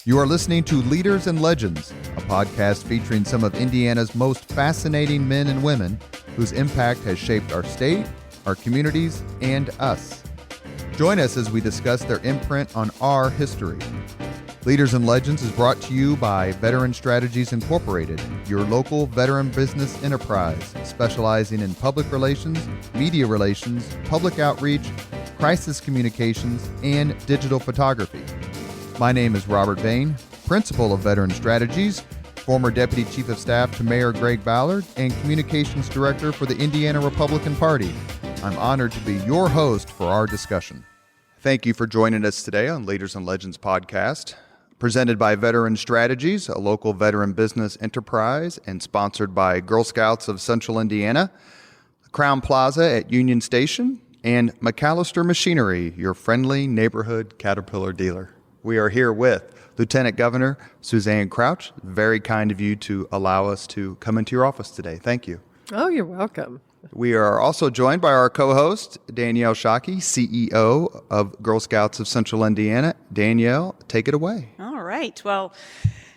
You are listening to Leaders and Legends, a podcast featuring some of Indiana's most fascinating men and women whose impact has shaped our state, our communities, and us. Join us as we discuss their imprint on our history. Leaders and Legends is brought to you by Veteran Strategies Incorporated, your local veteran business enterprise specializing in public relations, media relations, public outreach, crisis communications, and digital photography. My name is Robert Bain, Principal of Veteran Strategies, former Deputy Chief of Staff to Mayor Greg Ballard, and Communications Director for the Indiana Republican Party. I'm honored to be your host for our discussion. Thank you for joining us today on Leaders and Legends podcast, presented by Veteran Strategies, a local veteran business enterprise, and sponsored by Girl Scouts of Central Indiana, Crown Plaza at Union Station, and McAllister Machinery, your friendly neighborhood Caterpillar dealer. We are here with Lieutenant Governor Suzanne Crouch. Very kind of you to allow us to come into your office today. Thank you. Oh, you're welcome. We are also joined by our co-host, Danielle Shockey, CEO of Girl Scouts of Central Indiana. Danielle, take it away. All right. Well,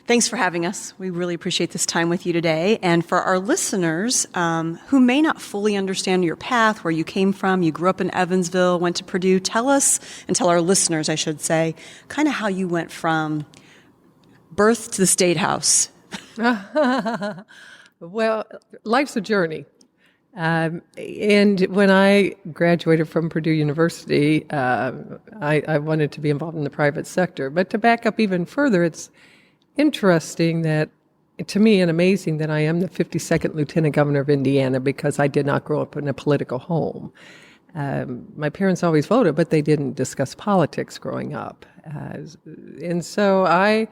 thanks for having us. We really appreciate this time with you today. And for our listeners who may not fully understand your path, where you came from, you grew up in Evansville, went to Purdue, tell us, and tell our listeners, I should say, kind of how you went from birth to the State House. Well, life's a journey. And when I graduated from Purdue University, I wanted to be involved in the private sector. But to back up even further, it's interesting that, to me, and amazing that I am the 52nd Lieutenant Governor of Indiana because I did not grow up in a political home. My parents always voted, but they didn't discuss politics growing up. And so I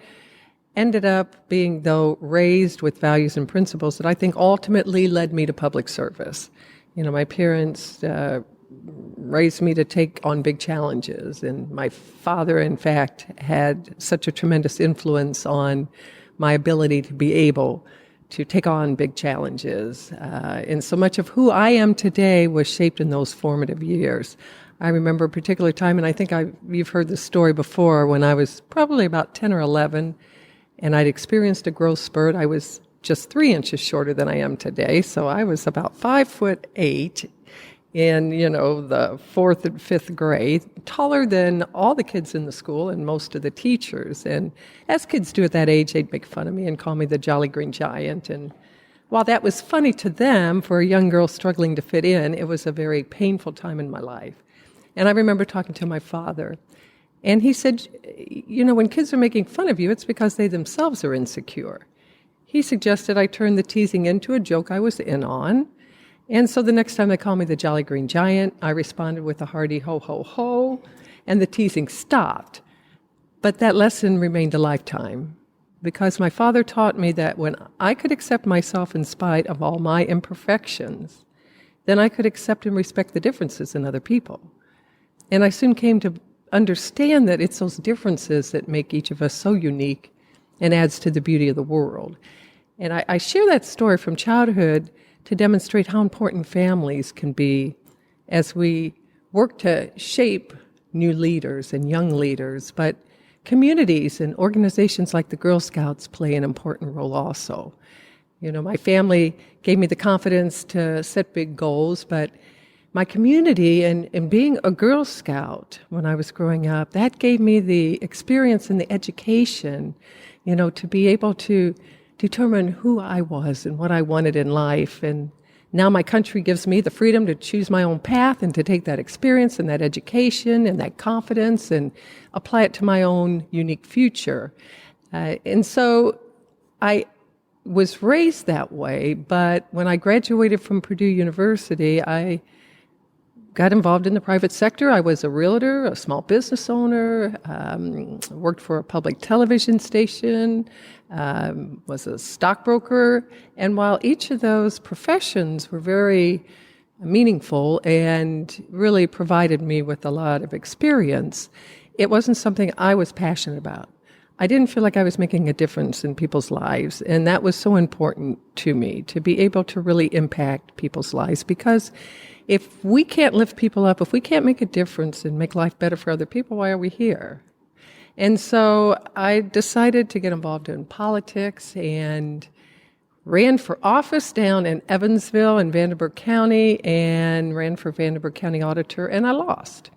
ended up being, though, raised with values and principles that I think ultimately led me to public service. You know, my parents raised me to take on big challenges, and my father, in fact, had such a tremendous influence on my ability to be able to take on big challenges. And so much of who I am today was shaped in those formative years. I remember a particular time, and I think you've heard this story before, when I was probably about 10 or 11, and I'd experienced a growth spurt. I was just 3 inches shorter than I am today, so I was about 5'8" in, the 4th and 5th grade, taller than all the kids in the school and most of the teachers. And as kids do at that age, they'd make fun of me and call me the Jolly Green Giant. And while that was funny to them, for a young girl struggling to fit in, it was a very painful time in my life. And I remember talking to my father, and he said, when kids are making fun of you, it's because they themselves are insecure. He suggested I turn the teasing into a joke I was in on. And so the next time they called me the Jolly Green Giant, I responded with a hearty ho, ho, ho, and the teasing stopped. But that lesson remained a lifetime, because my father taught me that when I could accept myself in spite of all my imperfections, then I could accept and respect the differences in other people. And I soon came to understand that it's those differences that make each of us so unique and adds to the beauty of the world. And I share that story from childhood to demonstrate how important families can be as we work to shape new leaders and young leaders. But communities and organizations like the Girl Scouts play an important role also. My family gave me the confidence to set big goals, but my community and being a Girl Scout when I was growing up, that gave me the experience and the education, to be able to determine who I was and what I wanted in life. And now my country gives me the freedom to choose my own path and to take that experience and that education and that confidence and apply it to my own unique future. And so I was raised that way, but when I graduated from Purdue University, I got involved in the private sector. I was a realtor, a small business owner, worked for a public television station, was a stockbroker. And while each of those professions were very meaningful and really provided me with a lot of experience, it wasn't something I was passionate about. I didn't feel like I was making a difference in people's lives, and that was so important to me, to be able to really impact people's lives, because if we can't lift people up, if we can't make a difference and make life better for other people, why are we here? And so I decided to get involved in politics and ran for office down in Evansville in Vanderburgh County and ran for Vanderburgh County Auditor, and I lost.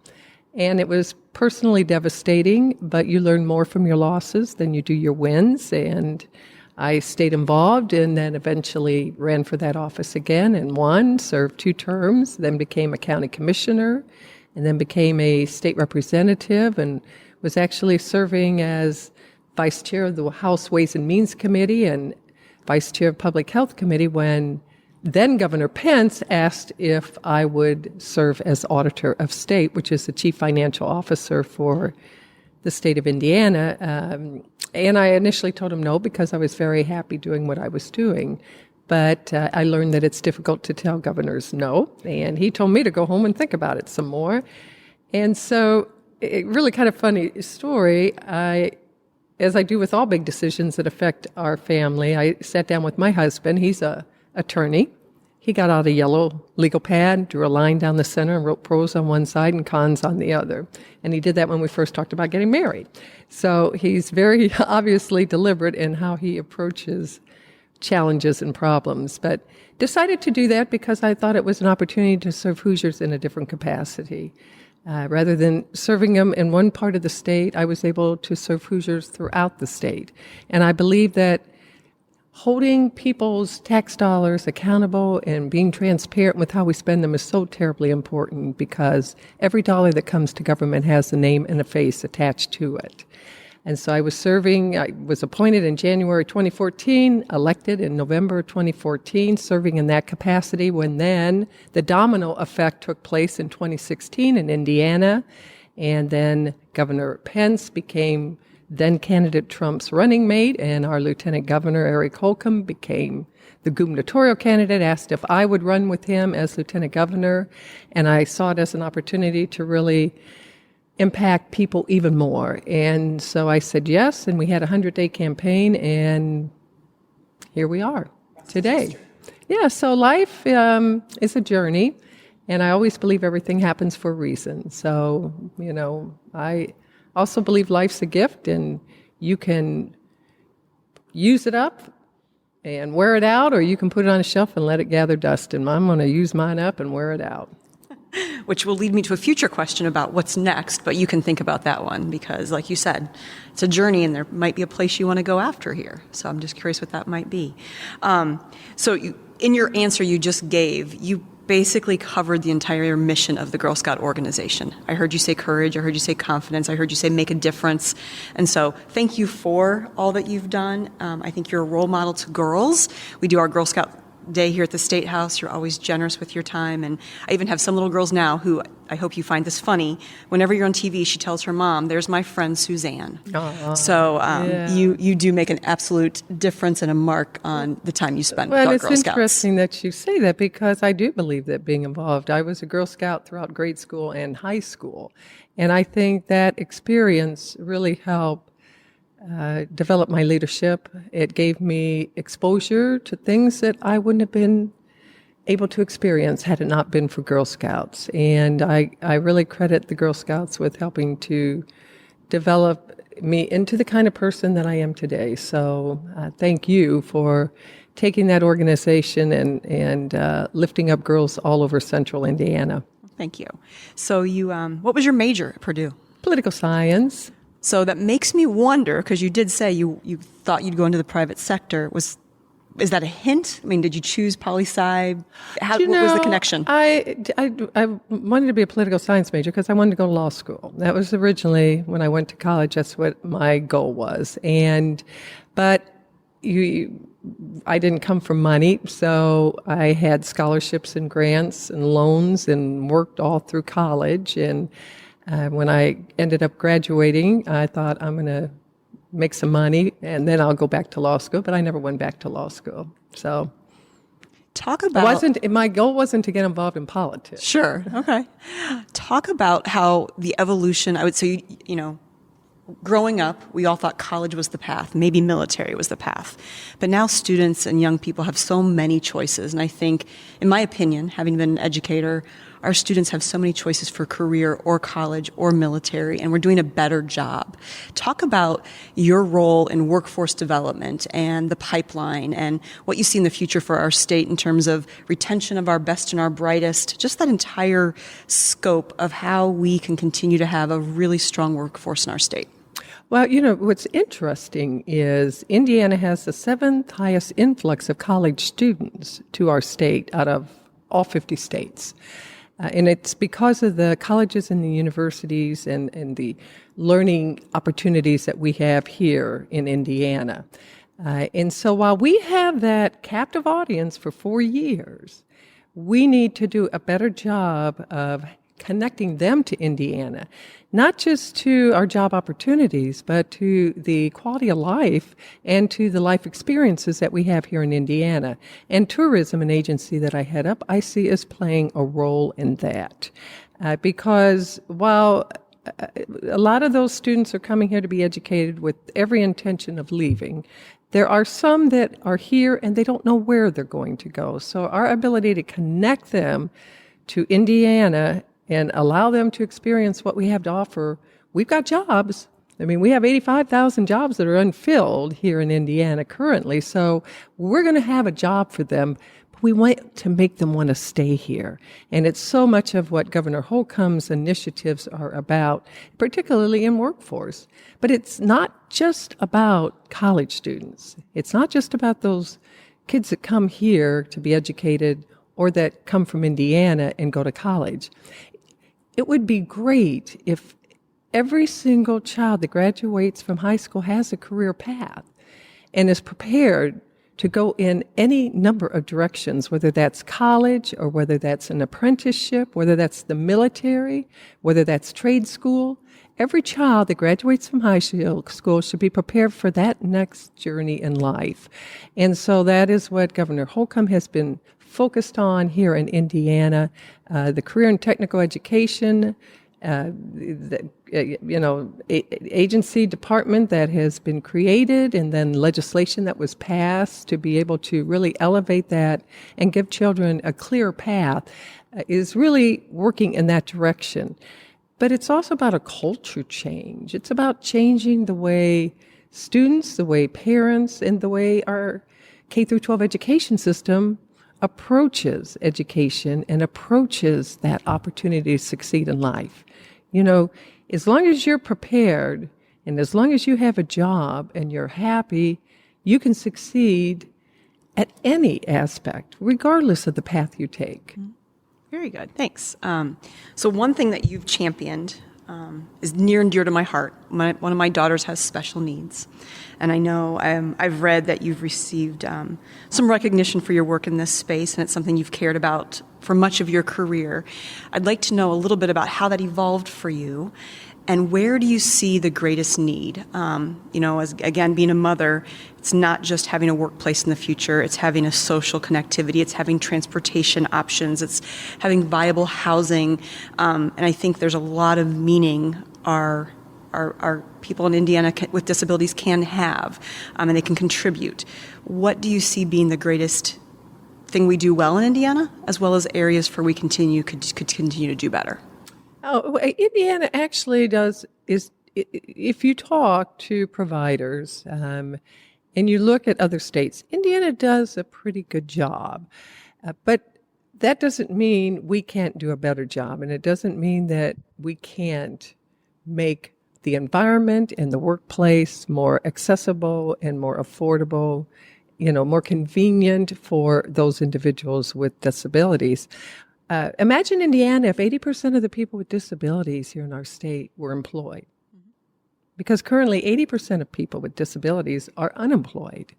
And it was personally devastating, but you learn more from your losses than you do your wins. And I stayed involved and then eventually ran for that office again and won, served 2 terms, then became a county commissioner, and then became a state representative and was actually serving as vice chair of the House Ways and Means Committee and vice chair of Public Health Committee when then Governor Pence asked if I would serve as auditor of state, which is the chief financial officer for the state of Indiana. And I initially told him no because I was very happy doing what I was doing. But I learned that it's difficult to tell governors no. And he told me to go home and think about it some more. And so, really kind of funny story, as I do with all big decisions that affect our family, I sat down with my husband. He's a attorney. He got out a yellow legal pad, drew a line down the center, and wrote pros on one side and cons on the other. And he did that when we first talked about getting married. So he's very obviously deliberate in how he approaches challenges and problems. But decided to do that because I thought it was an opportunity to serve Hoosiers in a different capacity. Rather than serving them in one part of the state, I was able to serve Hoosiers throughout the state. And I believe that holding people's tax dollars accountable and being transparent with how we spend them is so terribly important because every dollar that comes to government has a name and a face attached to it. And so I was appointed in January 2014, elected in November 2014, serving in that capacity when then the domino effect took place in 2016 in Indiana. And then Governor Pence became then candidate Trump's running mate, and our Lieutenant Governor Eric Holcomb became the gubernatorial candidate, asked if I would run with him as Lieutenant Governor. And I saw it as an opportunity to really impact people even more. And so I said yes, and we had a 100-day campaign, and here we are today. Yeah, so life is a journey, and I always believe everything happens for a reason. So, I also believe life's a gift, and you can use it up and wear it out, or you can put it on a shelf and let it gather dust, and I'm going to use mine up and wear it out. Which will lead me to a future question about what's next, but you can think about that one because, like you said, it's a journey and there might be a place you want to go after here. So I'm just curious what that might be. In your answer you just gave, you basically covered the entire mission of the Girl Scout organization. I heard you say courage, I heard you say confidence, I heard you say make a difference. And so thank you for all that you've done. I think you're a role model to girls. We do our Girl Scout Day here at the State House. You're always generous with your time. And I even have some little girls now who, I hope you find this funny, whenever you're on TV, she tells her mom, there's my friend Suzanne. So yeah. you do make an absolute difference and a mark on the time you spend with our Girl Scouts. Well, it's interesting that you say that because I do believe that being involved. I was a Girl Scout throughout grade school and high school. And I think that experience really helped develop my leadership. It gave me exposure to things that I wouldn't have been able to experience had it not been for Girl Scouts. And I really credit the Girl Scouts with helping to develop me into the kind of person that I am today. So thank you for taking that organization and lifting up girls all over central Indiana. Thank you. So you, what was your major at Purdue? Political science. So that makes me wonder, because you did say you thought you'd go into the private sector. Is that a hint? I mean, did you choose poli-sci? What was the connection? I wanted to be a political science major because I wanted to go to law school. That was originally, when I went to college, that's what my goal was. But I didn't come from money, so I had scholarships and grants and loans and worked all through college. And when I ended up graduating, I thought I'm going to make some money and then I'll go back to law school, but I never went back to law school. So my goal wasn't to get involved in politics. Sure. Okay. Talk about how the evolution, I would say, growing up, we all thought college was the path, maybe military was the path. But now students and young people have so many choices. And I think, in my opinion, having been an educator, our students have so many choices for career or college or military, and we're doing a better job. Talk about your role in workforce development and the pipeline and what you see in the future for our state in terms of retention of our best and our brightest, just that entire scope of how we can continue to have a really strong workforce in our state. Well, what's interesting is Indiana has the 7th highest influx of college students to our state out of all 50 states. And it's because of the colleges and the universities and the learning opportunities that we have here in Indiana. And so while we have that captive audience for 4 years, we need to do a better job of connecting them to Indiana, not just to our job opportunities, but to the quality of life and to the life experiences that we have here in Indiana. And tourism, an agency that I head up, I see as playing a role in that. Because while a lot of those students are coming here to be educated with every intention of leaving, there are some that are here and they don't know where they're going to go. So our ability to connect them to Indiana and allow them to experience what we have to offer. We've got jobs. I mean, we have 85,000 jobs that are unfilled here in Indiana currently, so we're going to have a job for them, but we want to make them want to stay here. And it's so much of what Governor Holcomb's initiatives are about, particularly in workforce. But it's not just about college students. It's not just about those kids that come here to be educated or that come from Indiana and go to college. It would be great if every single child that graduates from high school has a career path and is prepared to go in any number of directions, whether that's college or whether that's an apprenticeship, whether that's the military, whether that's trade school. Every child that graduates from high school should be prepared for that next journey in life. And so that is what Governor Holcomb has been focused on here in Indiana. The career and technical education, agency department that has been created, and then legislation that was passed to be able to really elevate that and give children a clear path, is really working in that direction. But it's also about a culture change. It's about changing the way students, the way parents, and the way our K through 12 education system approaches education and approaches that opportunity to succeed in life. As long as you're prepared and as long as you have a job and you're happy, you can succeed at any aspect, regardless of the path you take. Very good. Thanks. So one thing that you've championed is near and dear to my heart. One of my daughters has special needs. And I know I've read that you've received some recognition for your work in this space, and it's something you've cared about for much of your career. I'd like to know a little bit about how that evolved for you, and where do you see the greatest need? As again, being a mother, it's not just having a workplace in the future, it's having a social connectivity, it's having transportation options, it's having viable housing, and I think there's a lot of meaning our people in Indiana with disabilities can have, and they can contribute. What do you see being the greatest thing we do well in Indiana, as well as areas for we could continue to do better? Oh, Indiana actually if you talk to providers and you look at other states, Indiana does a pretty good job. But that doesn't mean we can't do a better job, and it doesn't mean that we can't make the environment and the workplace more accessible and more affordable, more convenient for those individuals with disabilities. Imagine Indiana if 80% of the people with disabilities here in our state were employed. Because currently 80% of people with disabilities are unemployed.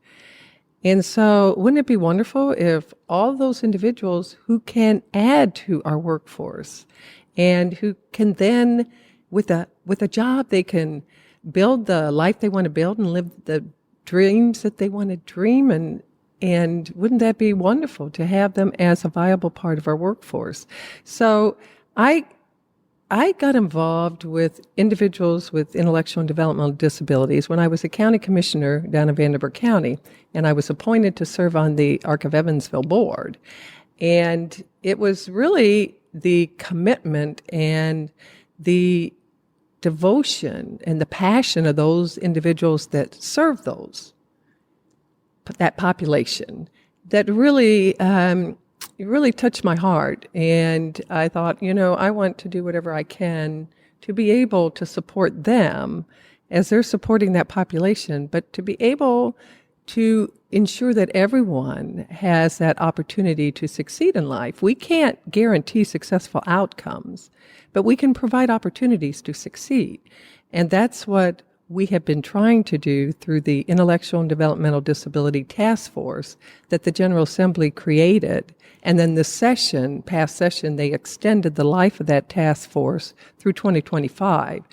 And so wouldn't it be wonderful if all those individuals who can add to our workforce and who can then, with a job, they can build the life they want to build and live the dreams that they want to dream, and wouldn't that be wonderful to have them as a viable part of our workforce? So I got involved with individuals with intellectual and developmental disabilities when I was a county commissioner down in Vanderburgh County, and I was appointed to serve on the Arc of Evansville board. And it was really the commitment and the devotion and the passion of those individuals that serve that population that really, it really touched my heart. And I thought, I want to do whatever I can to be able to support them as they're supporting that population, but to be able to ensure that everyone has that opportunity to succeed in life. We can't guarantee successful outcomes, but we can provide opportunities to succeed. And that's what we have been trying to do through the Intellectual and Developmental Disability Task Force that the General Assembly created. And then past session, they extended the life of that task force through 2025.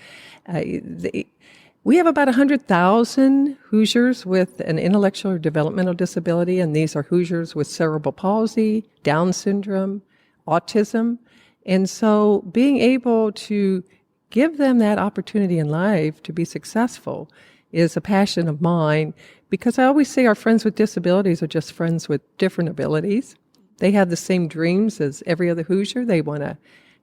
We have about 100,000 Hoosiers with an intellectual or developmental disability, and these are Hoosiers with cerebral palsy, Down syndrome, autism. And so being able to give them that opportunity in life to be successful is a passion of mine, because I always say our friends with disabilities are just friends with different abilities. They have the same dreams as every other Hoosier. They want to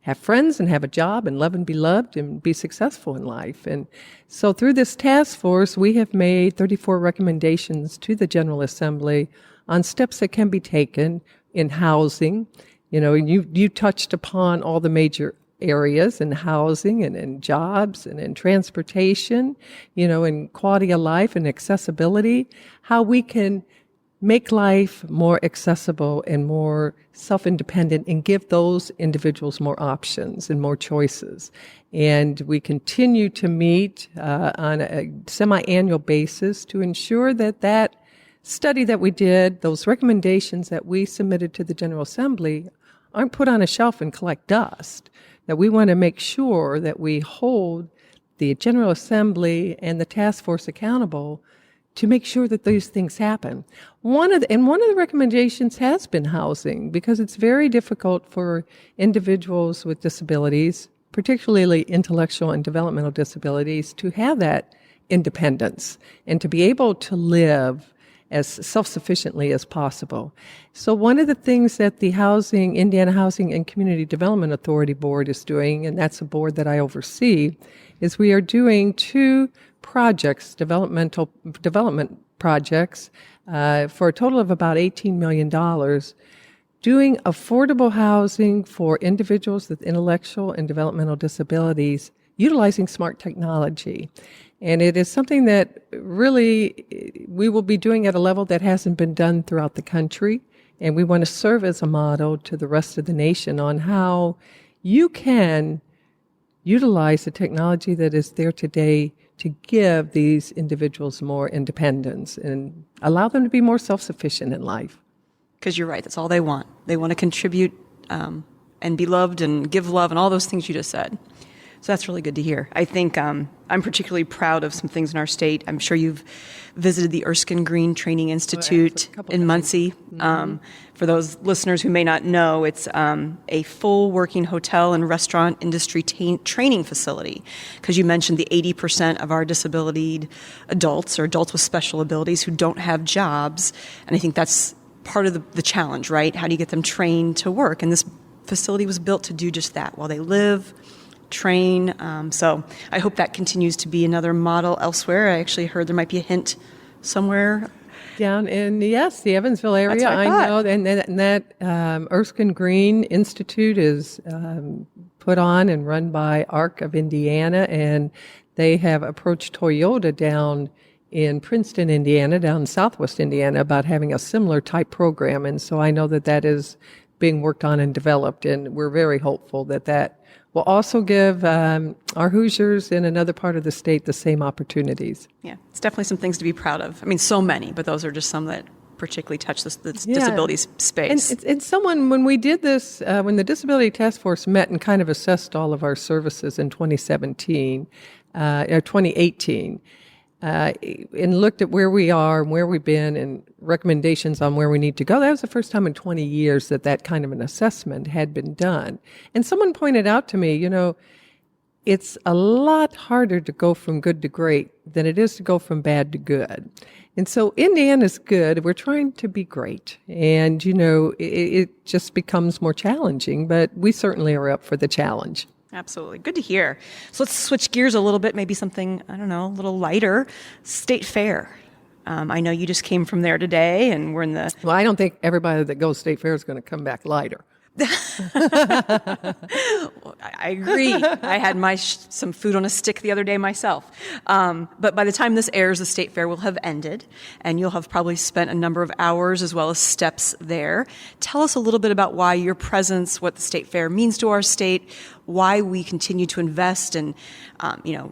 have friends and have a job and love and be loved and be successful in life. And so through this task force, we have made 34 recommendations to the General Assembly on steps that can be taken in housing. You touched upon all the major areas in housing and in jobs and in transportation, in quality of life and accessibility, how we can make life more accessible and more self-independent and give those individuals more options and more choices. And we continue to meet on a semi-annual basis to ensure that study that we did, those recommendations that we submitted to the General Assembly, aren't put on a shelf and collect dust. That we want to make sure that we hold the General Assembly and the task force accountable to make sure that these things happen. One of the recommendations has been housing, because it's very difficult for individuals with disabilities, particularly intellectual and developmental disabilities, to have that independence and to be able to live as self-sufficiently as possible. So one of the things that the Indiana Housing and Community Development Authority Board is doing, and that's a board that I oversee, is we are doing 2 projects, development projects, for a total of about $18 million, doing affordable housing for individuals with intellectual and developmental disabilities, utilizing smart technology. And it is something that really we will be doing at a level that hasn't been done throughout the country. And we want to serve as a model to the rest of the nation on how you can utilize the technology that is there today to give these individuals more independence and allow them to be more self-sufficient in life. Because you're right, that's all they want. They want to contribute and be loved and give love and all those things you just said. So that's really good to hear. I think I'm particularly proud of some things in our state. I'm sure you've visited the Erskine Green Training Institute in Muncie. Mm-hmm. For those listeners who may not know, it's a full working hotel and restaurant industry training facility. Because you mentioned the 80% of our disabilitied adults or adults with special abilities who don't have jobs. And I think that's part of the challenge, right? How do you get them trained to work? And this facility was built to do just that while they live, train. So I hope that continues to be another model elsewhere. I actually heard there might be a hint somewhere down in the Evansville area. That's what I know, and that Erskine Green Institute is put on and run by ARC of Indiana, and they have approached Toyota down in Princeton, Indiana, down in southwest Indiana, about having a similar type program. And so I know that is being worked on and developed, and we're very hopeful that will also give our Hoosiers in another part of the state the same opportunities. Yeah, it's definitely some things to be proud of. I mean, so many, but those are just some that particularly touch this disability space. And when we did this, when the Disability Task Force met and kind of assessed all of our services in 2017, or 2018, and looked at where we are and where we've been and recommendations on where we need to go. That was the first time in 20 years that kind of an assessment had been done. And someone pointed out to me, it's a lot harder to go from good to great than it is to go from bad to good. And so Indiana's good. We're trying to be great. And, it just becomes more challenging, but we certainly are up for the challenge. Absolutely. Good to hear. So let's switch gears a little bit, maybe something, I don't know, a little lighter. State Fair. I know you just came from there today, and we're in the... Well, I don't think everybody that goes State Fair is going to come back lighter. I agree. I had some food on a stick the other day myself. But by the time this airs, the State Fair will have ended, and you'll have probably spent a number of hours as well as steps there. Tell us a little bit about why your presence, what the State Fair means to our state, why we continue to invest and,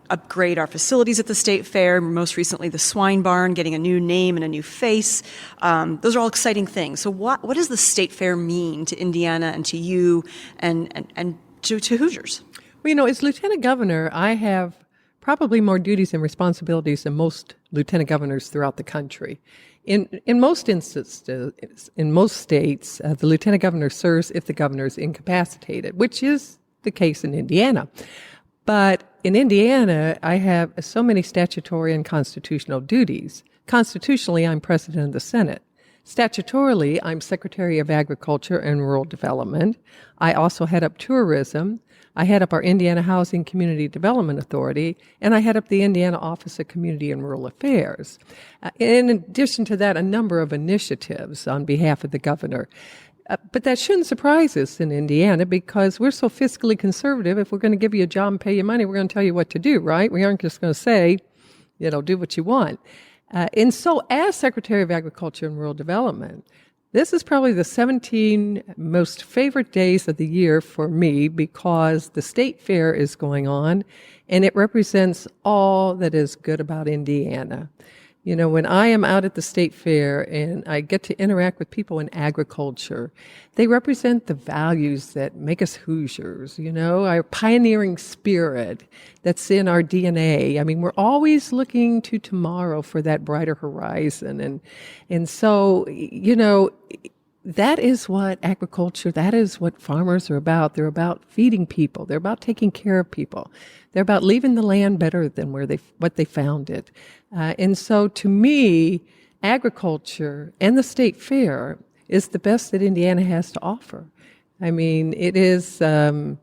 upgrade our facilities at the State Fair, most recently the Swine Barn, getting a new name and a new face. Those are all exciting things. So what does the State Fair mean to Indiana and to you and to Hoosiers? Well, as Lieutenant Governor, I have probably more duties and responsibilities than most lieutenant governors throughout the country. In most instances, in most states, the lieutenant governor serves if the governor is incapacitated, which is the case in Indiana. But in Indiana, I have so many statutory and constitutional duties. Constitutionally, I'm president of the Senate. Statutorily, I'm Secretary of Agriculture and Rural Development. I also head up tourism. I head up our Indiana Housing Community Development Authority, and I head up the Indiana Office of Community and Rural Affairs. In addition to that, a number of initiatives on behalf of the governor. But that shouldn't surprise us in Indiana because we're so fiscally conservative. If we're going to give you a job and pay you money, we're going to tell you what to do, right? We aren't just going to say, do what you want. And so as Secretary of Agriculture and Rural Development, this is probably the 17 most favorite days of the year for me because the State Fair is going on and it represents all that is good about Indiana. When I am out at the State Fair and I get to interact with people in agriculture, they represent the values that make us Hoosiers, our pioneering spirit that's in our DNA. I mean, we're always looking to tomorrow for that brighter horizon. And so, that is what agriculture, that is what farmers are about. They're about feeding people. They're about taking care of people. They're about leaving the land better than what they found it. And so to me, agriculture and the State Fair is the best that Indiana has to offer. I mean, it's a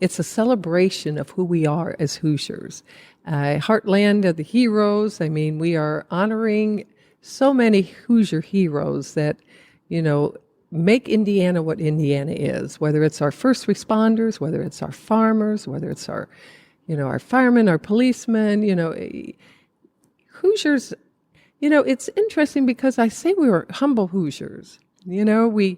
celebration of who we are as Hoosiers. Heartland of the heroes. I mean, we are honoring so many Hoosier heroes that, make Indiana what Indiana is, whether it's our first responders, whether it's our farmers, whether it's our firemen, our policemen, Hoosiers, it's interesting because I say we were humble Hoosiers. We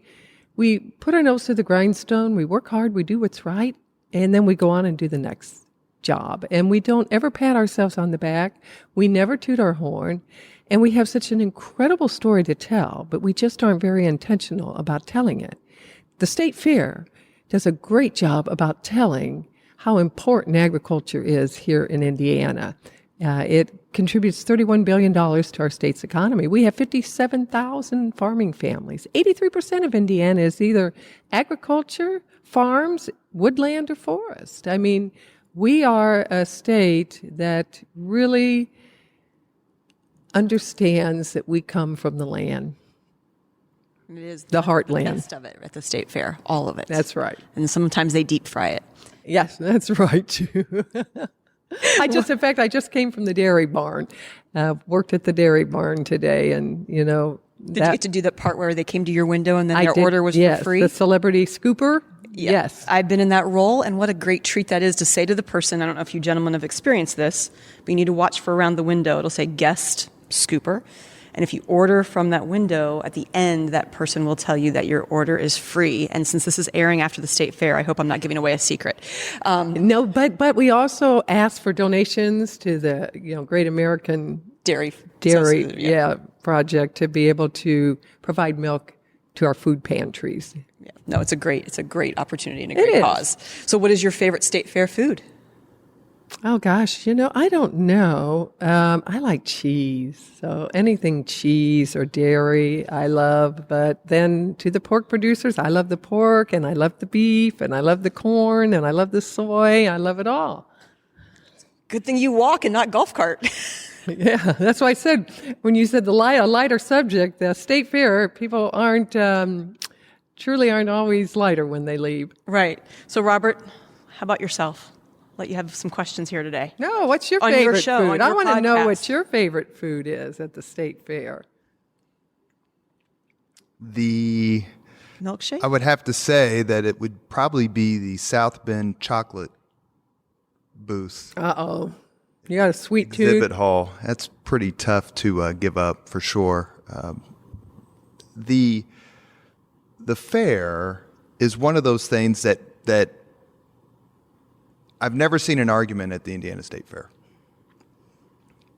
put our nose to the grindstone, we work hard, we do what's right, and then we go on and do the next job. And we don't ever pat ourselves on the back. We never toot our horn. And we have such an incredible story to tell, but we just aren't very intentional about telling it. The State Fair does a great job about telling how important agriculture is here in Indiana. It contributes $31 billion to our state's economy. We have 57,000 farming families. 83% of Indiana is either agriculture, farms, woodland, or forest. I mean, we are a state that really understands that we come from the land. It is the heartland. The best of it at the State Fair, all of it. That's right. And sometimes they deep fry it. Yes, that's right too. I just came from the dairy barn. Worked at the dairy barn today, and Did you get to do that part where they came to your window and then their order was for free? The celebrity scooper. Yeah. Yes. I've been in that role, and what a great treat that is to say to the person, I don't know if you gentlemen have experienced this, but you need to watch for around the window. It'll say guest scooper. And if you order from that window, at the end, that person will tell you that your order is free. And since this is airing after the State Fair, I hope I'm not giving away a secret. No, but we also ask for donations to the Great American Dairy Project to be able to provide milk to our food pantries. Yeah. No, it's a great opportunity and a great cause. So what is your favorite State Fair food? Oh, gosh, I don't know. I like cheese. So anything cheese or dairy, I love. But then to the pork producers, I love the pork, and I love the beef, and I love the corn, and I love the soy. I love it all. Good thing you walk and not golf cart. Yeah, that's why I said, when you said a lighter subject, the state fair, people truly aren't always lighter when they leave. Right. So, Robert, how about yourself? Let you have some questions here today. No, what's your On favorite your show, food? on I your want to know podcast. what your favorite food is at the state fair. Milkshake? I would have to say that it would probably be the South Bend chocolate booth. Uh-oh. You got a sweet Exhibit tooth? hall. That's pretty tough to give up for sure. The fair is one of those things that I've never seen an argument at the Indiana State Fair.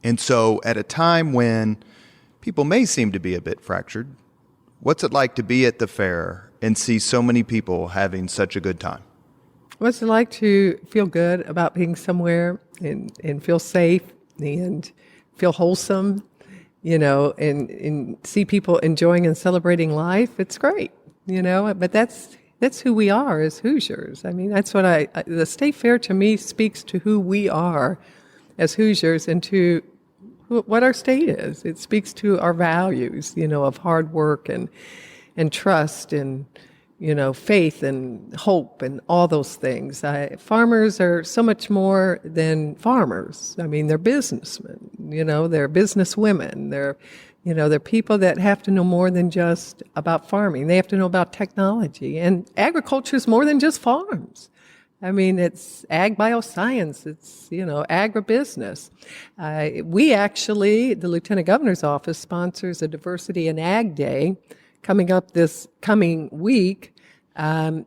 And so at a time when people may seem to be a bit fractured, what's it like to be at the fair and see so many people having such a good time? What's it like to feel good about being somewhere and feel safe and feel wholesome, and see people enjoying and celebrating life? It's great, but that's who we are as Hoosiers. I mean, that's what the state fair to me speaks to who we are as Hoosiers and to what our state is. It speaks to our values, of hard work and trust and, faith and hope and all those things. Farmers are so much more than farmers. I mean, they're businessmen, they're businesswomen. They're people that have to know more than just about farming. They have to know about technology. And agriculture is more than just farms. I mean, it's ag bioscience. It's, agribusiness. We actually, the Lieutenant Governor's Office sponsors a Diversity in Ag Day coming up this coming week. What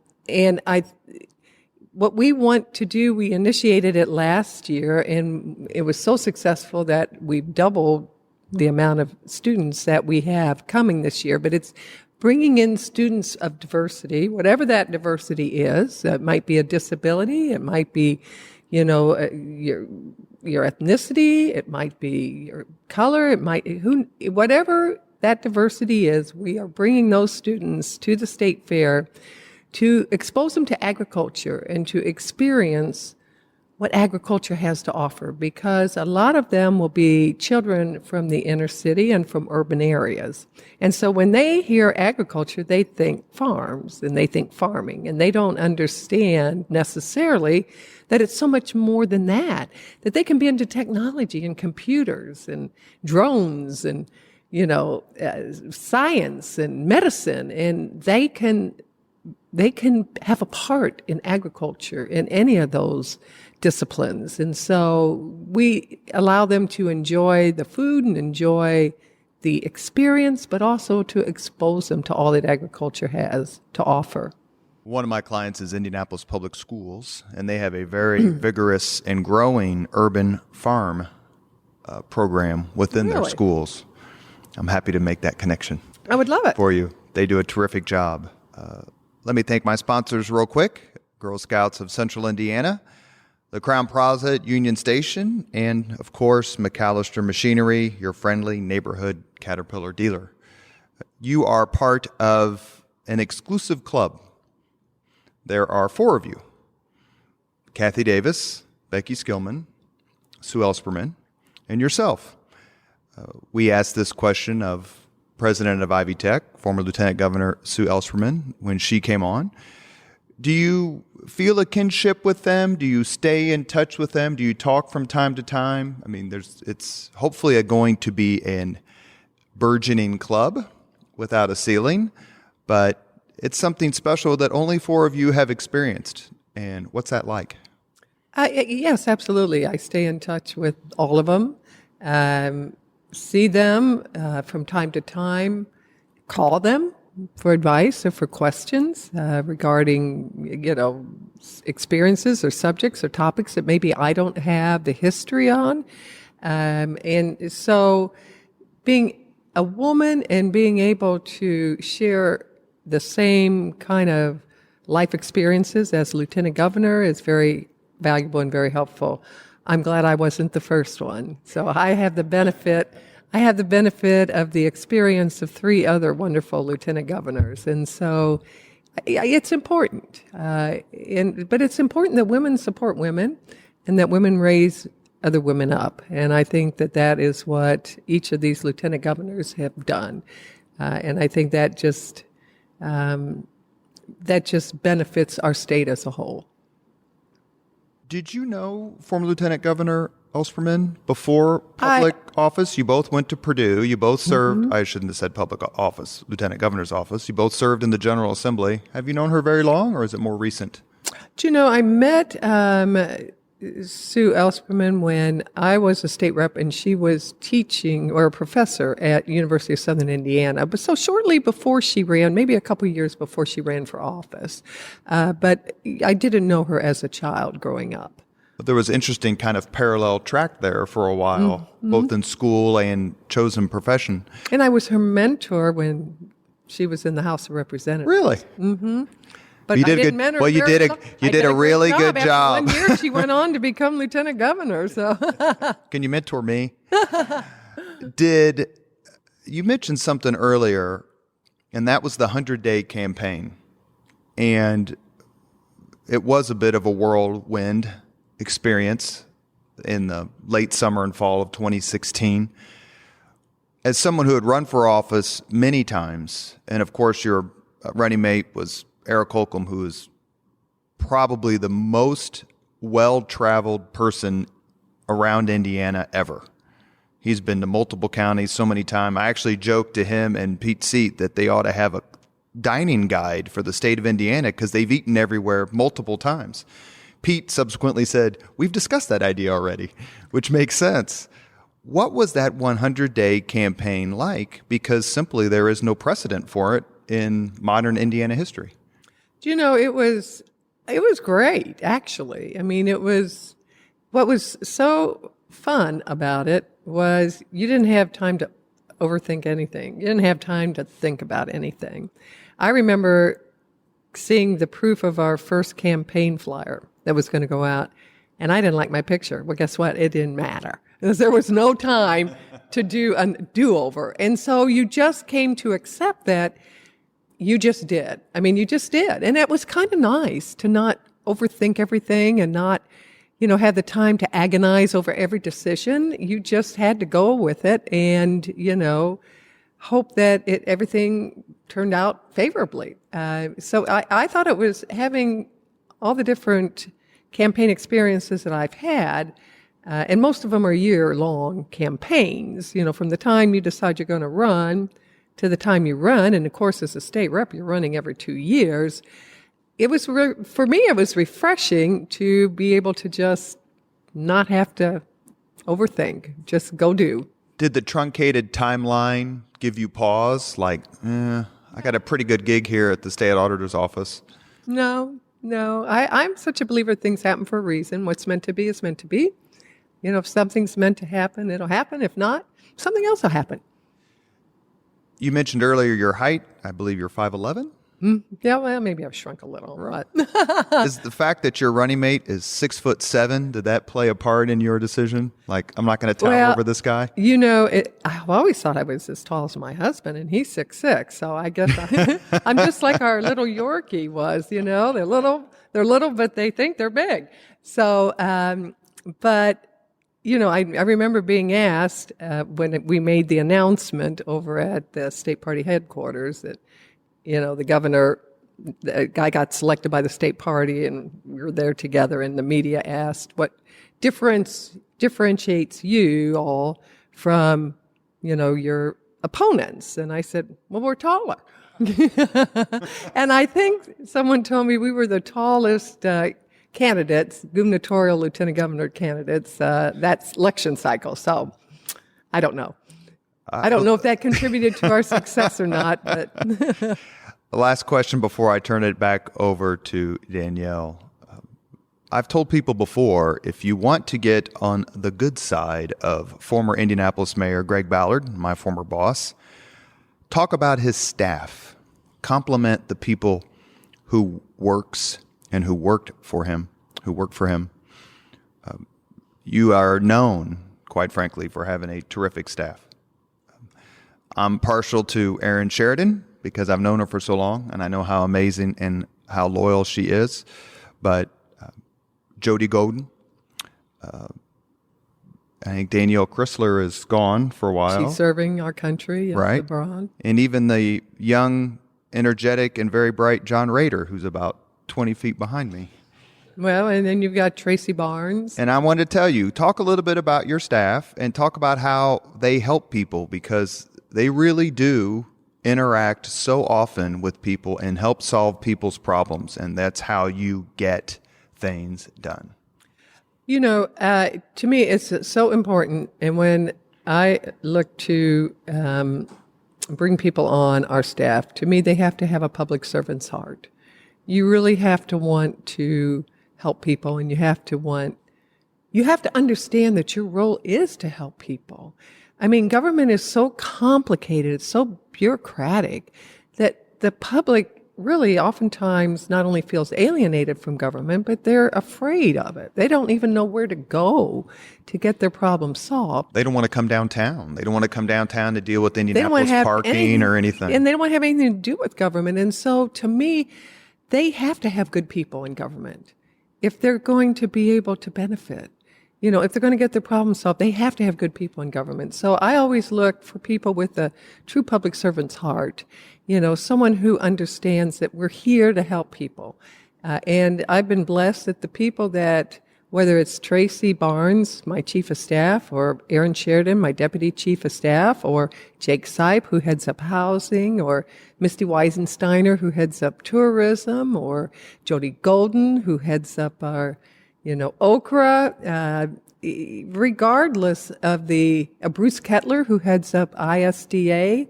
we want to do, we initiated it last year, and it was so successful that we've doubled the amount of students that we have coming this year. But it's bringing in students of diversity, whatever that diversity is. It might be a disability. It might be, your ethnicity. It might be your color. It might, whatever that diversity is, we are bringing those students to the state fair to expose them to agriculture and to experience what agriculture has to offer, because a lot of them will be children from the inner city and from urban areas. And so when they hear agriculture, they think farms and they think farming, and they don't understand necessarily that it's so much more than that they can be into technology and computers and drones and, science and medicine, and they can have a part in agriculture in any of those disciplines. And so we allow them to enjoy the food and enjoy the experience, but also to expose them to all that agriculture has to offer. One of my clients is Indianapolis Public Schools, and they have a very vigorous and growing urban farm program within their Really? schools. I'm happy to make that connection I would love it. for you. They do a terrific job. Let me thank my sponsors real quick: Girl Scouts of Central Indiana, the Crown Plaza at Union Station, and, of course, McAllister Machinery, your friendly neighborhood Caterpillar dealer. You are part of an exclusive club. There are 4 of you: Kathy Davis, Becky Skillman, Sue Elsperman, and yourself. We asked this question of President of Ivy Tech, former Lieutenant Governor Sue Elsperman, when she came on. Do you feel a kinship with them? Do you stay in touch with them? Do you talk from time to time? I mean, it's hopefully going to be an burgeoning club without a ceiling, but it's something special that only 4 of you have experienced. And what's that like? Yes, absolutely. I stay in touch with all of them. See them from time to time, call them for advice or for questions regarding, experiences or subjects or topics that maybe I don't have the history on. And so being a woman and being able to share the same kind of life experiences as Lieutenant Governor is very valuable and very helpful. I'm glad I wasn't the first one. So I have the benefit of the experience of 3 other wonderful lieutenant governors. And so it's important. But it's important that women support women and that women raise other women up. And I think that that is what each of these lieutenant governors have done. And I think that just benefits our state as a whole. Did you know former Lieutenant Governor Ellspermann before public office? You both went to Purdue. You both served, I shouldn't have said public office, Lieutenant Governor's office. You both served in the General Assembly. Have you known her very long, or is it more recent? Do you know, I met Sue Ellspermann when I was a state rep and she was teaching or a professor at University of Southern Indiana. But so shortly before she ran, maybe a couple of years before she ran for office. But I didn't know her as a child growing up. But there was interesting kind of parallel track there for a while, both in school and chosen profession. And I was her mentor when she was in the House of Representatives. Really? Mm-hmm. But you I did didn't good. mentor Well, you her. did a really good job. After 1 year, she went on to become lieutenant governor. So, can you mentor me? Did you mentioned something earlier, and that was the 100-day campaign, and it was a bit of a whirlwind experience in the late summer and fall of 2016. As someone who had run for office many times, and of course your running mate was Eric Holcomb, who is probably the most well-traveled person around Indiana ever. He's been to multiple counties so many times. I actually joked to him and Pete Seat that they ought to have a dining guide for the state of Indiana because they've eaten everywhere multiple times. Pete subsequently said, "We've discussed that idea already," which makes sense. What was that 100-day campaign like? Because simply there is no precedent for it in modern Indiana history. do you know, it was great, actually. I mean, what was so fun about it was you didn't have time to overthink anything. You didn't have time to think about anything. I remember seeing the proof of our first campaign flyer that was going to go out, and I didn't like my picture. Well, guess what? It didn't matter because there was no time to do a do-over. And so you just came to accept that you just did. I mean, you just did. And it was kind of nice to not overthink everything and not, have the time to agonize over every decision. You just had to go with it and, hope that everything turned out favorably. So I thought it was having all the different campaign experiences that I've had, and most of them are year-long campaigns, from the time you decide you're going to run to the time you run. And of course, as a state rep, you're running every 2 years. It was, for me, it was refreshing to be able to just not have to overthink, just go do. Did the truncated timeline give you pause? Like, I got a pretty good gig here at the state auditor's office. No. I'm such a believer things happen for a reason. What's meant to be is meant to be. If something's meant to happen, it'll happen. If not, something else will happen. You mentioned earlier your height. I believe you're 5'11". Yeah, well, maybe I've shrunk a little. But Is the fact that your running mate is 6'7", did that play a part in your decision? Like, I'm not going to tower over this guy? I've always thought I was as tall as my husband, and he's 6'6". So I guess I'm just like our little Yorkie was. They're little, but they think they're big. So, but. I remember being asked when we made the announcement over at the state party headquarters that, the guy got selected by the state party and we were there together, and the media asked what differentiates you all from, your opponents. And I said, well, we're taller. And I think someone told me we were the tallest candidates, gubernatorial lieutenant governor candidates, that election cycle. So I don't know. I don't know if that contributed to our success or not. But The last question before I turn it back over to Danielle. I've told people before, if you want to get on the good side of former Indianapolis Mayor Greg Ballard, my former boss, talk about his staff. Compliment the people who works and who worked for him. You are known, quite frankly, for having a terrific staff. I'm partial to Erin Sheridan because I've known her for so long, and I know how amazing and how loyal she is. But Jody Golden, I think Danielle Chrysler is gone for a while. She's serving our country, yes, Right. abroad. And even the young, energetic, and very bright John Rader, who's about 20 feet behind me. Well, and then you've got Tracy Barnes. And I wanted to tell you, talk a little bit about your staff and talk about how they help people, because they really do interact so often with people and help solve people's problems. And that's how you get things done. You know, to me, it's so important. And when I look to bring people on our staff, to me, they have to have a public servant's heart. You really have to want to help people, and you have to understand that your role is to help people. I mean, government is so complicated, it's so bureaucratic that the public really oftentimes not only feels alienated from government, but they're afraid of it. They don't even know where to go to get their problem solved. They don't want to come downtown. They don't want to come downtown to deal with They don't Indianapolis want to have parking or anything. And they don't want to have anything to do with government. And so to me, they have to have good people in government if they're going to be able to benefit. You know, if they're going to get their problem solved, they have to have good people in government. So I always look for people with a true public servant's heart, you know, someone who understands that we're here to help people. And I've been blessed that the people that, whether it's Tracy Barnes, my chief of staff, or Aaron Sheridan, my deputy chief of staff, or Jake Sipe, who heads up housing, or Misty Weisensteiner, who heads up tourism, or Jody Golden, who heads up our, you know, Okra, regardless of Bruce Kettler, who heads up ISDA,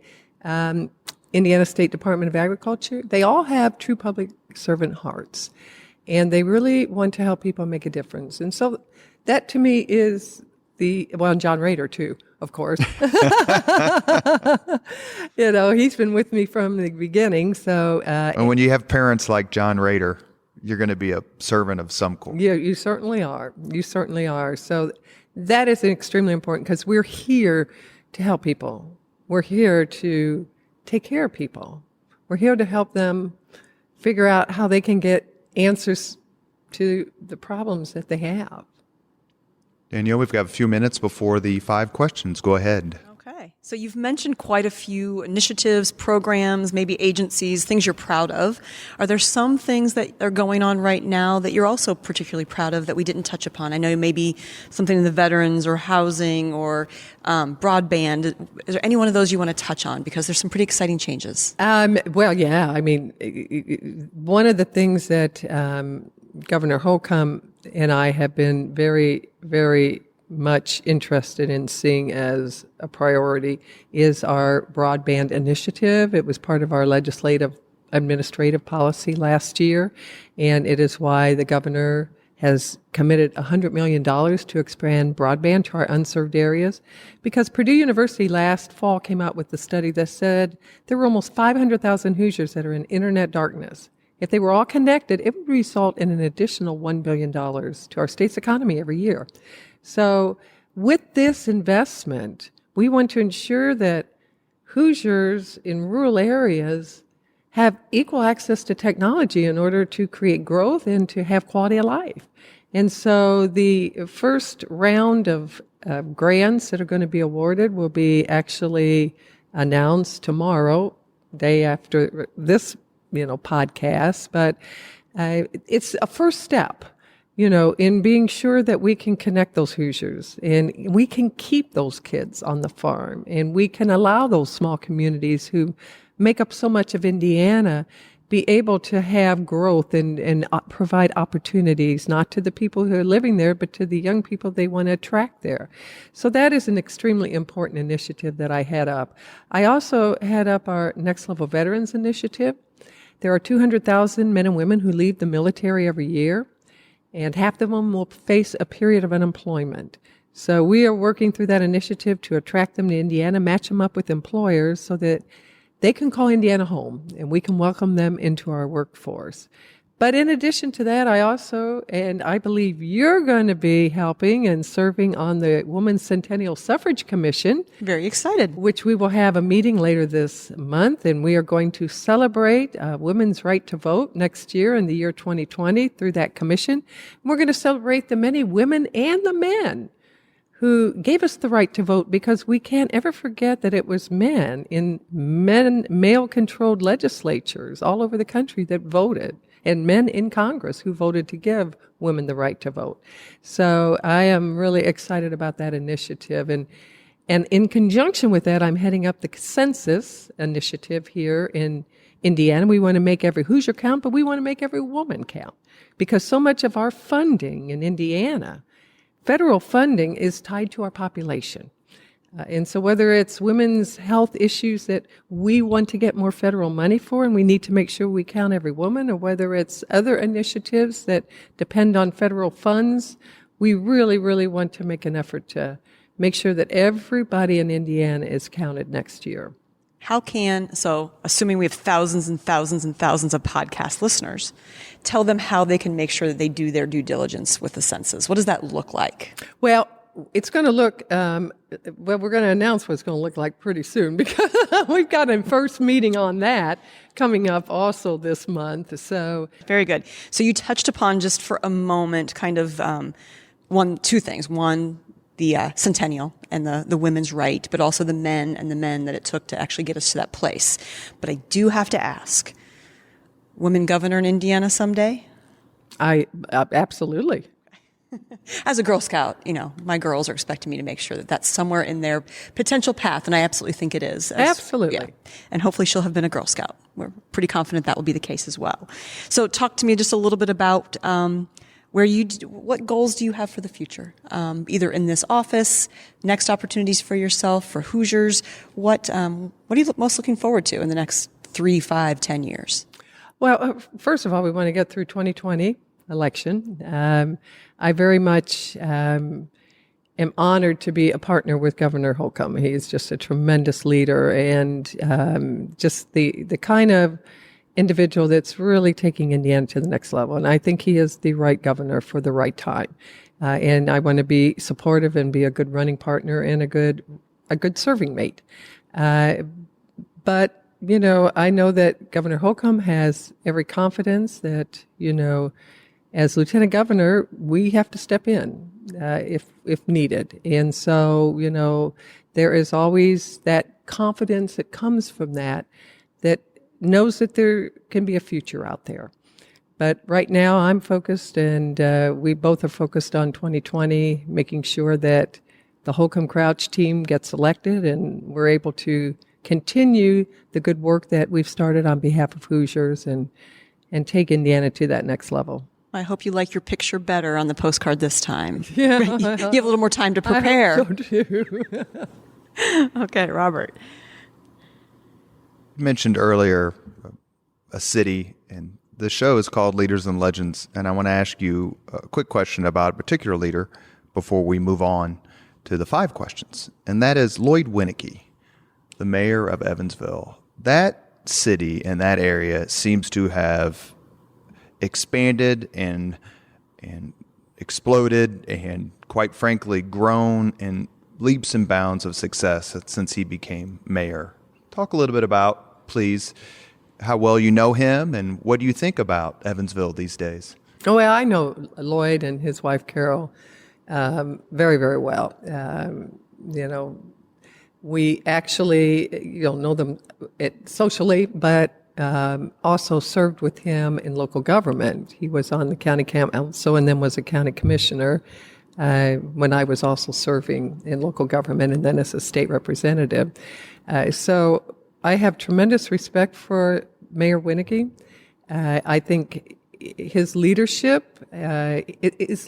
Indiana State Department of Agriculture, they all have true public servant hearts. And they really want to help people make a difference. And so that to me is and John Rader too, of course. You know, he's been with me from the beginning. So, and when you have parents like John Rader, you're going to be a servant of some kind. Yeah, you certainly are. You certainly are. So that is extremely important because we're here to help people. We're here to take care of people. We're here to help them figure out how they can get answers to the problems that they have. Danielle, we've got a few minutes before the 5 questions. Go ahead. Okay. So you've mentioned quite a few initiatives, programs, maybe agencies, things you're proud of. Are there some things that are going on right now that you're also particularly proud of that we didn't touch upon? I know maybe something in the veterans or housing or broadband. Is there any one of those you want to touch on? Because there's some pretty exciting changes. Well, yeah. I mean, one of the things that Governor Holcomb and I have been very, very much interested in seeing as a priority is our broadband initiative. It was part of our legislative administrative policy last year, and it is why the governor has committed $100 million to expand broadband to our unserved areas, because Purdue University last fall came out with a study that said there were almost 500,000 Hoosiers that are in internet darkness. If they were all connected, it would result in an additional $1 billion to our state's economy every year. So with this investment, we want to ensure that Hoosiers in rural areas have equal access to technology in order to create growth and to have quality of life. And so the first round of grants that are going to be awarded will be actually announced tomorrow, day after this podcast, but it's a first step, in being sure that we can connect those Hoosiers and we can keep those kids on the farm and we can allow those small communities who make up so much of Indiana be able to have growth and provide opportunities, not to the people who are living there, but to the young people they want to attract there. So that is an extremely important initiative that I head up. I also head up our Next Level Veterans Initiative. There are 200,000 men and women who leave the military every year, and half of them will face a period of unemployment. So we are working through that initiative to attract them to Indiana, match them up with employers so that they can call Indiana home and we can welcome them into our workforce. But in addition to that, I also, and I believe you're going to be helping and serving on the Women's Centennial Suffrage Commission. Very excited. Which we will have a meeting later this month, and we are going to celebrate women's right to vote next year in the year 2020 through that commission. And we're going to celebrate the many women and the men who gave us the right to vote, because we can't ever forget that it was men in male-controlled legislatures all over the country that voted, and men in Congress who voted to give women the right to vote. So I am really excited about that initiative. And in conjunction with that, I'm heading up the census initiative here in Indiana. We want to make every Hoosier count, but we want to make every woman count, because so much of our funding in Indiana, federal funding, is tied to our population. And so whether it's women's health issues that we want to get more federal money for, and we need to make sure we count every woman, or whether it's other initiatives that depend on federal funds, we really, really want to make an effort to make sure that everybody in Indiana is counted next year. So assuming we have thousands and thousands and thousands of podcast listeners, tell them how they can make sure that they do their due diligence with the census. What does that look like? Well, it's going to look, we're going to announce what it's going to look like pretty soon, because we've got a first meeting on that coming up also this month. So very good. So you touched upon, just for a moment, kind of two things. One, the centennial and the women's right, but also the men that it took to actually get us to that place. But I do have to ask, women governor in Indiana someday? Absolutely. As a Girl Scout, my girls are expecting me to make sure that that's somewhere in their potential path, and I absolutely think it is. Absolutely. Yeah. And hopefully she'll have been a Girl Scout. We're pretty confident that will be the case as well. So talk to me just a little bit about what goals do you have for the future? Either in this office, next opportunities for yourself, for Hoosiers. What are you most looking forward to in the next 3, 5, 10 years? Well, first of all, we want to get through 2020 election. I very much am honored to be a partner with Governor Holcomb. He's just a tremendous leader, and just the kind of individual that's really taking Indiana to the next level. And I think he is the right governor for the right time. And I want to be supportive and be a good running partner and a good serving mate. But I know that Governor Holcomb has every confidence that, as lieutenant governor, we have to step in if needed. And so, there is always that confidence that comes from that knows that there can be a future out there. But right now I'm focused, and we both are focused on 2020, making sure that the Holcomb Crouch team gets elected and we're able to continue the good work that we've started on behalf of Hoosiers and take Indiana to that next level. I hope you like your picture better on the postcard this time. Yeah. You have a little more time to prepare. I hope so too. Okay, Robert. You mentioned earlier a city, and the show is called Leaders and Legends, and I want to ask you a quick question about a particular leader before we move on to the 5 questions, and that is Lloyd Winnicky, the mayor of Evansville. That city and that area seems to have expanded and exploded and, quite frankly, grown in leaps and bounds of success since he became mayor. Talk a little bit about, please, how well you know him and what do you think about Evansville these days? Oh, well, I know Lloyd and his wife, Carol, very, very well. We actually, know them socially, but also served with him in local government. He was on the county council and then was a county commissioner when I was also serving in local government and then as a state representative. So I have tremendous respect for Mayor Winnicky. I think his leadership is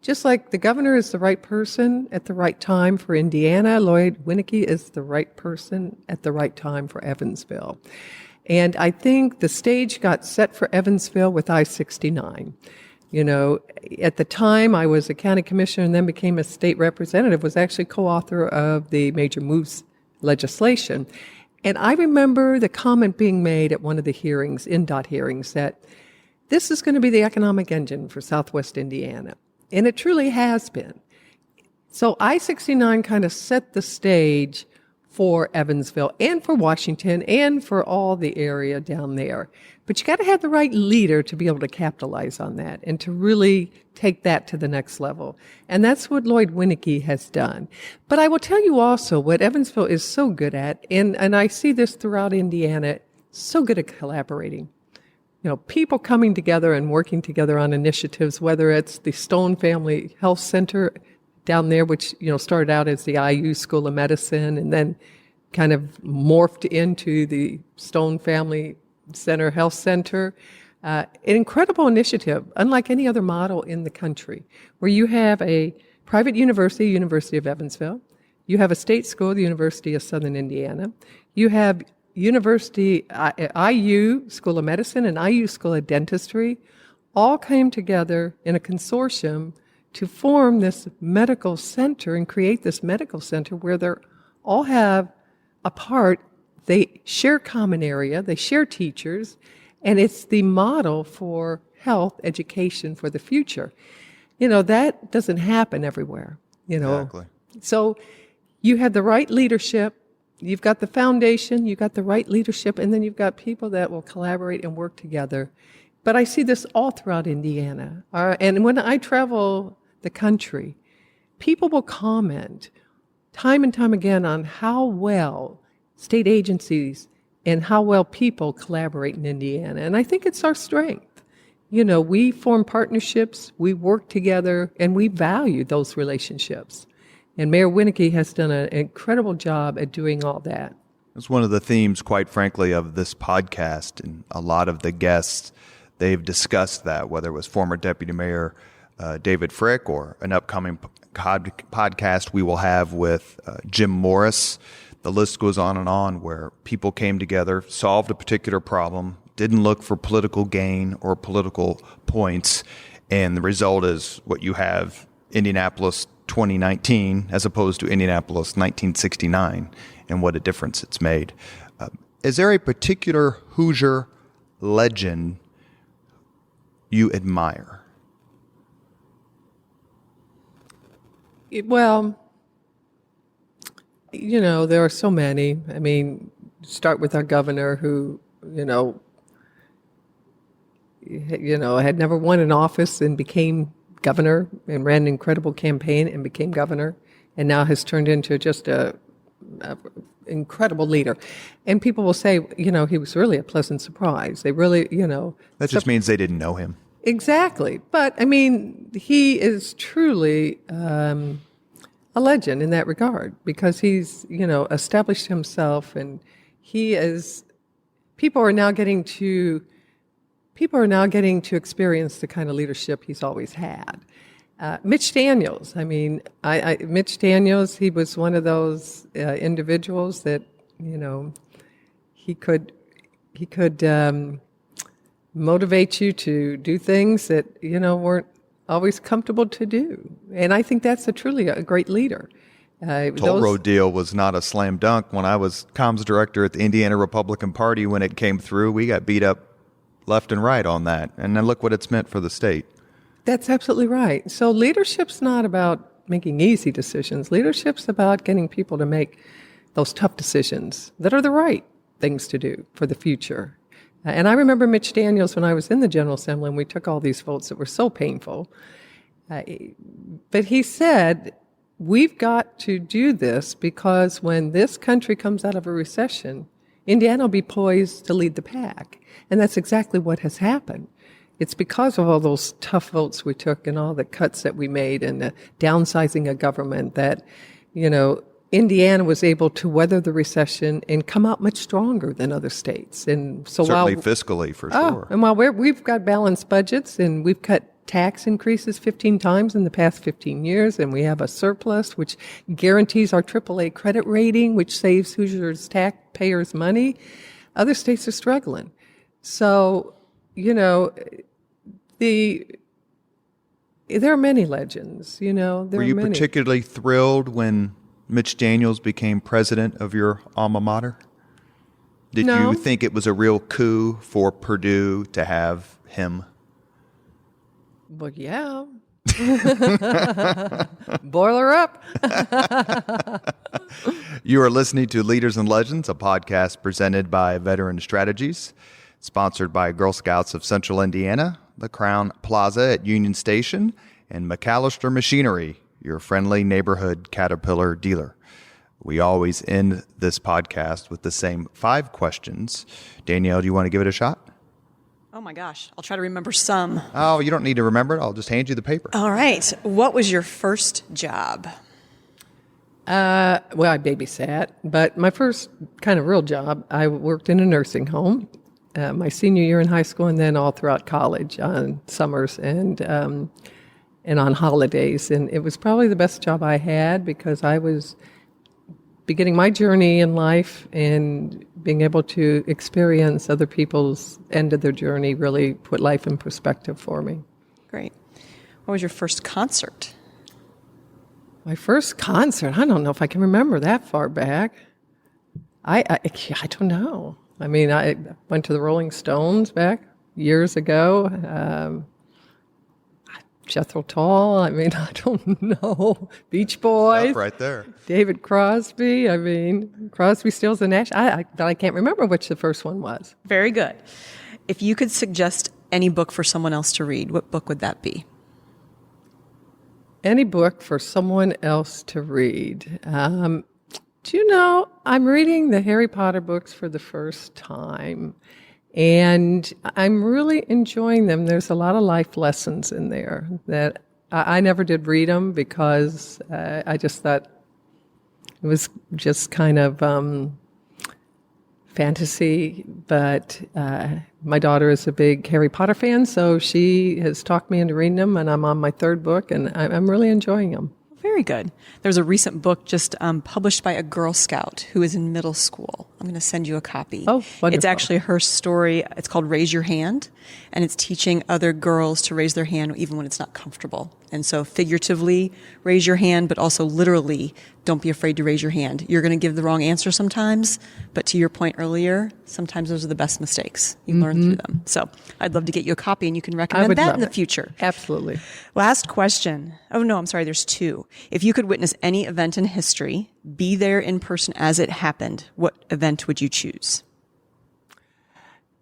just like the governor is the right person at the right time for Indiana, Lloyd Winnicky is the right person at the right time for Evansville. And I think the stage got set for Evansville with I-69. At the time I was a county commissioner and then became a state representative, was actually co-author of the Major Moves legislation. And I remember the comment being made at one of the hearings, INDOT hearings, that this is going to be the economic engine for Southwest Indiana. And it truly has been. So I-69 kind of set the stage for Evansville and for Washington and for all the area down there. But you got to have the right leader to be able to capitalize on that and to really take that to the next level. And that's what Lloyd Winnicke has done. But I will tell you also what Evansville is so good at, and I see this throughout Indiana, so good at collaborating. People coming together and working together on initiatives, whether it's the Stone Family Health Center down there, which, started out as the IU School of Medicine and then kind of morphed into the Stone Family Center Health Center. An incredible initiative, unlike any other model in the country, where you have a private university, University of Evansville, you have a state school, the University of Southern Indiana, you have University, IU School of Medicine and IU School of Dentistry, all came together in a consortium to form this medical center and create this medical center where they all have a part. They share common area, they share teachers, and it's the model for health education for the future. That doesn't happen everywhere, Exactly. So you have the right leadership, you've got the foundation, you've got the right leadership, and then you've got people that will collaborate and work together. But I see this all throughout Indiana. And when I travel the country, people will comment time and time again on how well state agencies and how well people collaborate in Indiana. And I think it's our strength. We form partnerships, we work together, and we value those relationships. And Mayor Winnicke has done an incredible job at doing all that. It's one of the themes, quite frankly, of this podcast, and a lot of the guests, they've discussed that, whether it was former Deputy Mayor David Frick or an upcoming podcast we will have with Jim Morris. The list goes on, where people came together, solved a particular problem, didn't look for political gain or political points, and the result is what you have, Indianapolis 2019 as opposed to Indianapolis 1969, and what a difference it's made. Is there a particular Hoosier legend you admire? Well, there are so many. I mean, start with our governor who, had never won an office and became governor and ran an incredible campaign and became governor, and now has turned into just a incredible leader. And people will say, he was really a pleasant surprise. They really, That just means they didn't know him. Exactly. But, he is truly a legend in that regard because he's, established himself, and people are now getting to experience the kind of leadership he's always had. Mitch Daniels, Mitch Daniels, he was one of those individuals that, he could motivate you to do things that, weren't always comfortable to do. And I think that's truly a great leader. Toll road deal was not a slam dunk. When I was comms director at the Indiana Republican Party, when it came through, we got beat up left and right on that. And then look what it's meant for the state. That's absolutely right. So leadership's not about making easy decisions. Leadership's about getting people to make those tough decisions that are the right things to do for the future. And I remember Mitch Daniels when I was in the General Assembly and we took all these votes that were so painful. But he said, we've got to do this because when this country comes out of a recession, Indiana will be poised to lead the pack. And that's exactly what has happened. It's because of all those tough votes we took and all the cuts that we made and the downsizing of government that, Indiana was able to weather the recession and come out much stronger than other states. And so certainly fiscally, for sure. And while we've got balanced budgets and we've cut tax increases 15 times in the past 15 years, and we have a surplus which guarantees our AAA credit rating, which saves Hoosiers taxpayers money, other states are struggling. So, there are many legends, Were you particularly thrilled when Mitch Daniels became president of your alma mater? Did you think it was a real coup for Purdue to have him? Well, yeah. Boiler up. You are listening to Leaders and Legends, a podcast presented by Veteran Strategies, sponsored by Girl Scouts of Central Indiana, the Crown Plaza at Union Station, and McAllister Machinery, your friendly neighborhood Caterpillar dealer. We always end this podcast with the same 5 questions. Danielle, do you want to give it a shot? Oh my gosh, I'll try to remember some. Oh, you don't need to remember it. I'll just hand you the paper. All right. What was your first job? Well, I babysat, but my first kind of real job, I worked in a nursing home my senior year in high school, and then all throughout college on summers and on holidays. And it was probably the best job I had because I was beginning my journey in life, and being able to experience other people's end of their journey really put life in perspective for me. Great. What was your first concert? My first concert, I don't know if I can remember that far back. I don't know. I mean, I went to the Rolling Stones back years ago. Jethro Tull, I mean, I don't know. Beach Boys. Up right there. David Crosby, I mean, Crosby, Stills, and Nash. I can't remember which the first one was. Very good. If you could suggest any book for someone else to read, what book would that be? Any book for someone else to read. Do you know, I'm reading the Harry Potter books for the first time, and I'm really enjoying them. There's a lot of life lessons in there that I never did read them because I just thought it was just kind of fantasy. But my daughter is a big Harry Potter fan, so she has talked me into reading them, and I'm on my 3rd book, and I'm really enjoying them. Very good. There's a recent book just published by a Girl Scout who is in middle school. I'm going to send you a copy. Oh, wonderful. It's actually her story. It's called Raise Your Hand, and it's teaching other girls to raise their hand even when it's not comfortable. And so figuratively, raise your hand, but also literally, don't be afraid to raise your hand. You're going to give the wrong answer sometimes, but to your point earlier, sometimes those are the best mistakes. You learn through them. So I'd love to get you a copy, and you can recommend that in the future. Absolutely. Last question. Oh, no, I'm sorry. There's 2. If you could witness any event in history, be there in person as it happened, what event would you choose?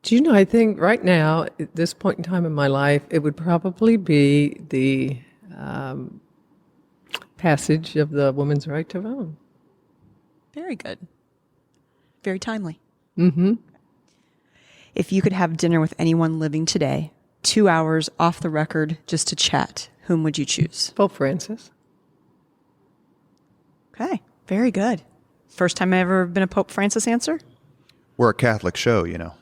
Do you know, I think right now, at this point in time in my life, it would probably be the passage of the woman's right to vote. Very good. Very timely. Mm-hmm. If you could have dinner with anyone living today, 2 hours off the record just to chat, whom would you choose? Pope Francis. Okay, very good. First time I've ever been a Pope Francis answer? We're a Catholic show, you know.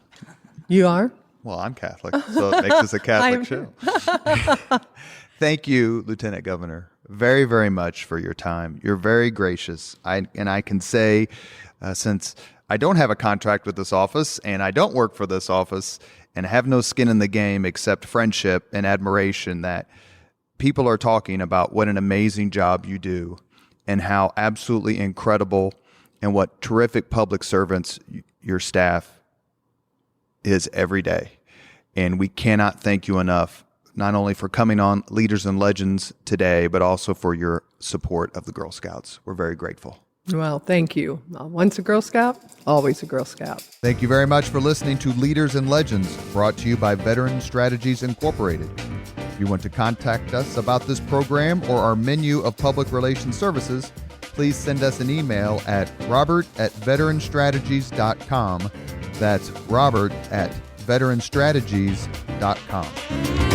You are? Well, I'm Catholic, so it makes us a Catholic show. Thank you, Lieutenant Governor, very, very much for your time. You're very gracious. I can say, since I don't have a contract with this office and I don't work for this office and have no skin in the game except friendship and admiration, that people are talking about what an amazing job you do and how absolutely incredible and what terrific public servants your staff is every day. And we cannot thank you enough, not only for coming on Leaders and Legends today, but also for your support of the Girl Scouts. We're very grateful. Well, thank you. Once a Girl Scout, always a Girl Scout. Thank you very much for listening to Leaders and Legends, brought to you by Veteran Strategies Incorporated. If you want to contact us about this program or our menu of public relations services, please send us an email at robert@veteranstrategies.com. That's robert@veteranstrategies.com.